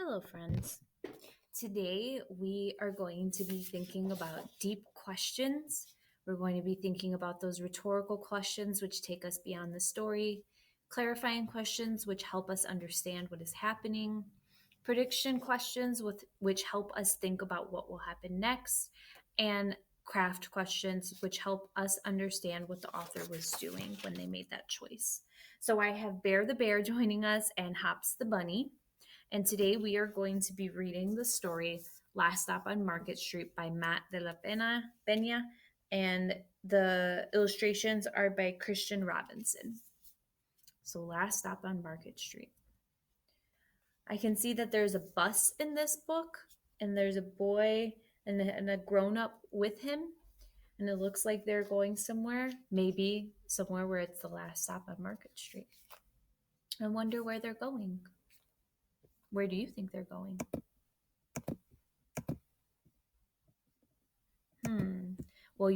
Hello, friends. Today we are going to be thinking about deep questions. We're going to be thinking about those rhetorical questions which take us beyond the story, clarifying questions which help us understand what is happening, prediction questions which help us think about what will happen next, and craft questions which help us understand what the author was doing when they made that choice. So I have Bear the Bear joining us and Hops the Bunny. And today we are going to be reading the story Last Stop on Market Street by Matt de la Peña, and the illustrations are by Christian Robinson. So, Last Stop on Market Street. I can see that there's a bus in this book, and there's a boy and a grown up with him, and it looks like they're going somewhere, maybe somewhere where it's the last stop on Market Street. I wonder where they're going. Where do you think they're going? Well,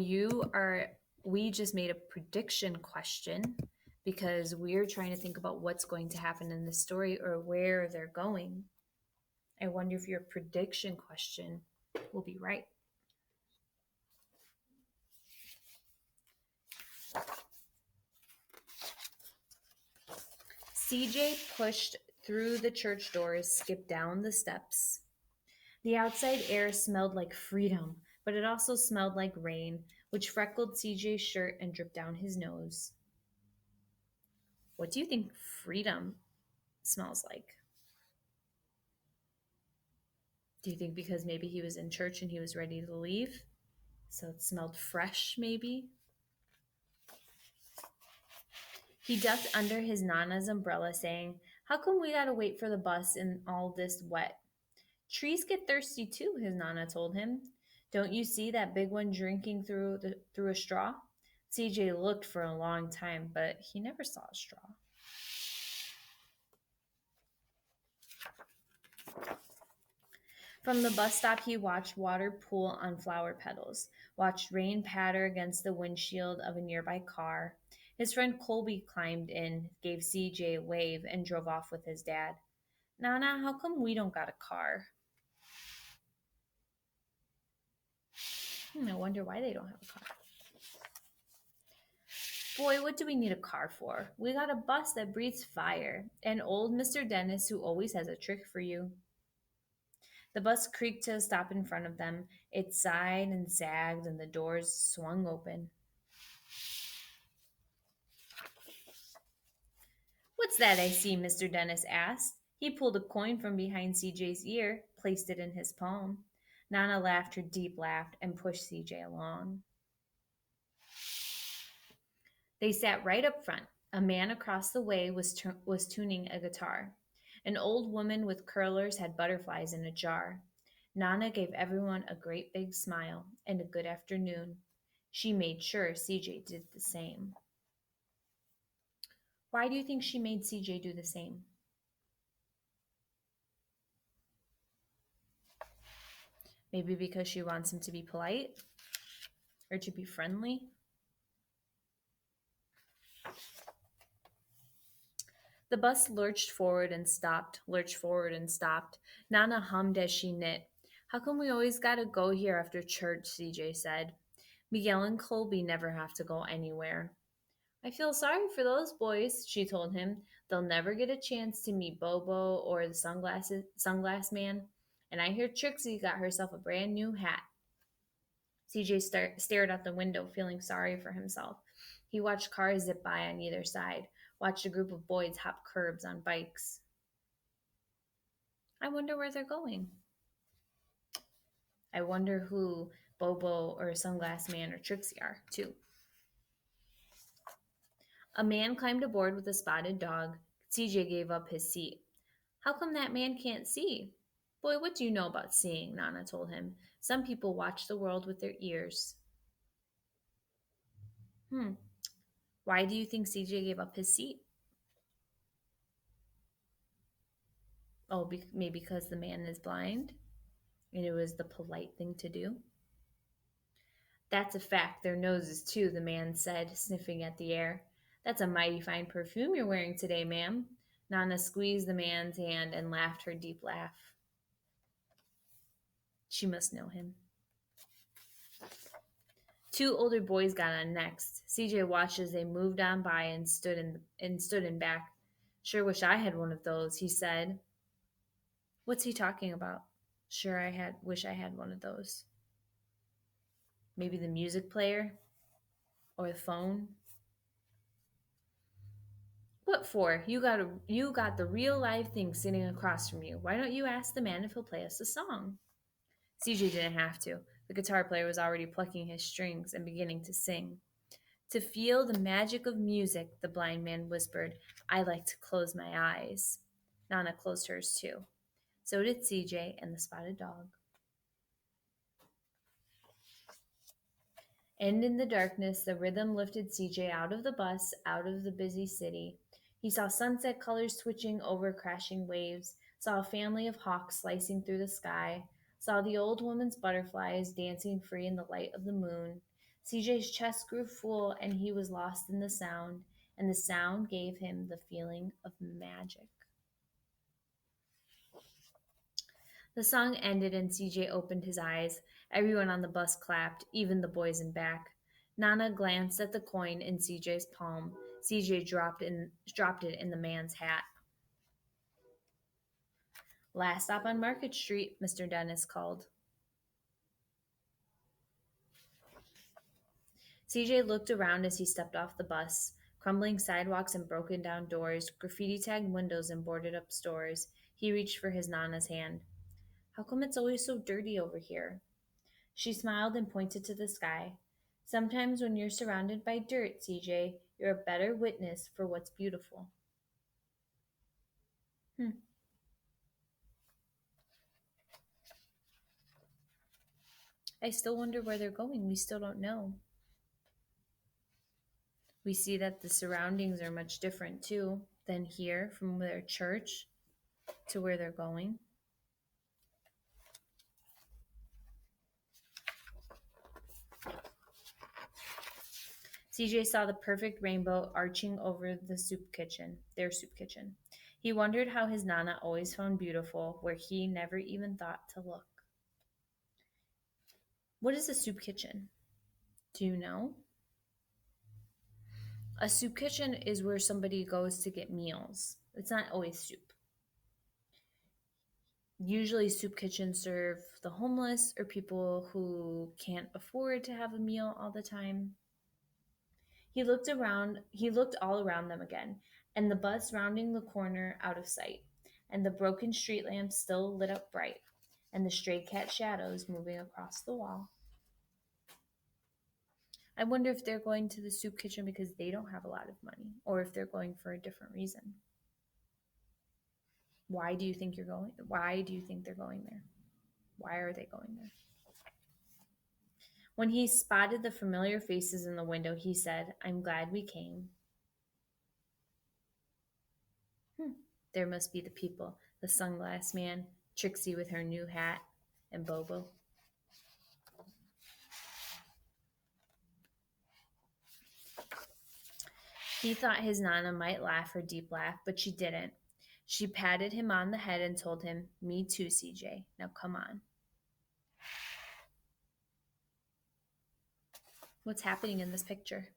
we just made a prediction question because we're trying to think about what's going to happen in the story or where they're going. I wonder if your prediction question will be right. CJ pushed through the church doors, skipped down the steps. The outside air smelled like freedom, but it also smelled like rain, which freckled CJ's shirt and dripped down his nose. What do you think freedom smells like? Do you think because maybe he was in church and he was ready to leave? So it smelled fresh, maybe? He ducked under his Nana's umbrella, saying, "How come we gotta wait for the bus in all this wet?" "Trees get thirsty too," his Nana told him. "Don't you see that big one drinking through a straw?" CJ looked for a long time, but he never saw a straw. From the bus stop, he watched water pool on flower petals, watched rain patter against the windshield of a nearby car. His friend Colby climbed in, gave CJ a wave, and drove off with his dad. "Nana, how come we don't got a car?" I wonder why they don't have a car. "Boy, what do we need a car for? We got a bus that breathes fire, and old Mr. Dennis who always has a trick for you." The bus creaked to a stop in front of them. It sighed and sagged, and the doors swung open. "What's that I see?" Mr. Dennis asked. He pulled a coin from behind CJ's ear, placed it in his palm. Nana laughed her deep laugh and pushed CJ along. They sat right up front. A man across the way was tuning a guitar. An old woman with curlers had butterflies in a jar. Nana gave everyone a great big smile and a good afternoon. She made sure CJ did the same. Why do you think she made CJ do the same? Maybe because she wants him to be polite or to be friendly? The bus lurched forward and stopped, lurched forward and stopped. Nana hummed as she knit. "How come we always gotta go here after church?" CJ said. "Miguel and Colby never have to go anywhere." "I feel sorry for those boys," she told him. "They'll never get a chance to meet Bobo or the sunglass man. And I hear Trixie got herself a brand new hat." CJ stared out the window, feeling sorry for himself. He watched cars zip by on either side, watched a group of boys hop curbs on bikes. I wonder where they're going. I wonder who Bobo or Sunglass Man or Trixie are, too. A man climbed aboard with a spotted dog. CJ gave up his seat. "How come that man can't see?" "Boy, what do you know about seeing?" Nana told him. "Some people watch the world with their ears." Hmm. Why do you think CJ gave up his seat? Oh, maybe because the man is blind and it was the polite thing to do. "That's a fact, their noses too," the man said, sniffing at the air. "That's a mighty fine perfume you're wearing today, ma'am." Nana squeezed the man's hand and laughed her deep laugh. She must know him. Two older boys got on next. CJ watched as they moved on by and stood in back. Sure wish I had one of those, he said. What's he talking about? Sure wish I had one of those. Maybe the music player or the phone. What for? You got the real live thing sitting across from you. Why don't you ask the man if he'll play us a song? CJ didn't have to. The guitar player was already plucking his strings and beginning to sing. To feel the magic of music, the blind man whispered, I like to close my eyes. Nana closed hers too. So did CJ and the spotted dog. And in the darkness, the rhythm lifted CJ out of the bus, out of the busy city. He saw sunset colors switching over crashing waves, saw a family of hawks slicing through the sky, saw the old woman's butterflies dancing free in the light of the moon. CJ's chest grew full and he was lost in the sound, and the sound gave him the feeling of magic. The song ended and CJ opened his eyes. Everyone on the bus clapped, even the boys in back. Nana glanced at the coin in CJ's palm. CJ dropped it in the man's hat. Last stop on Market Street, Mr. Dennis called. CJ looked around as he stepped off the bus. Crumbling sidewalks and broken down doors, graffiti tagged windows and boarded up stores. He reached for his Nana's hand. How come it's always so dirty over here? She smiled and pointed to the sky. Sometimes when you're surrounded by dirt, CJ, you're a better witness for what's beautiful. I still wonder where they're going. We still don't know. We see that the surroundings are much different too than here, from their church to where they're going. CJ saw the perfect rainbow arching over their soup kitchen. He wondered how his Nana always found beautiful where he never even thought to look. What is a soup kitchen? Do you know? A soup kitchen is where somebody goes to get meals. It's not always soup. Usually, soup kitchens serve the homeless or people who can't afford to have a meal all the time. He looked all around them again, and the bus rounding the corner out of sight, and the broken street lamps still lit up bright, and the stray cat shadows moving across the wall. I wonder if they're going to the soup kitchen because they don't have a lot of money, or if they're going for a different reason. Why do you think they're going there? Why are they going there? When he spotted the familiar faces in the window, he said, I'm glad we came. There must be the people, the sunglass man, Trixie with her new hat, and Bobo. He thought his Nana might laugh her deep laugh, but she didn't. She patted him on the head and told him, Me too, CJ. Now come on. What's happening in this picture?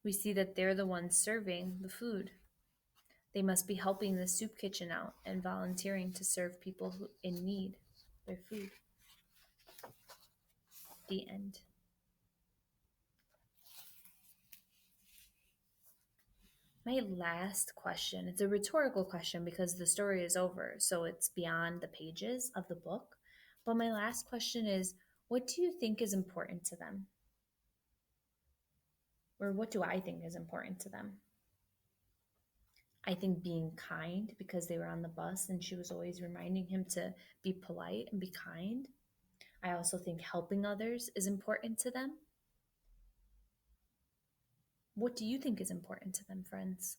We see that they're the ones serving the food. They must be helping the soup kitchen out and volunteering to serve people in need their food. The end. My last question, it's a rhetorical question because the story is over, so it's beyond the pages of the book. But my last question is, what do you think is important to them? Or what do I think is important to them? I think being kind, because they were on the bus and she was always reminding him to be polite and be kind. I also think helping others is important to them. What do you think is important to them, friends?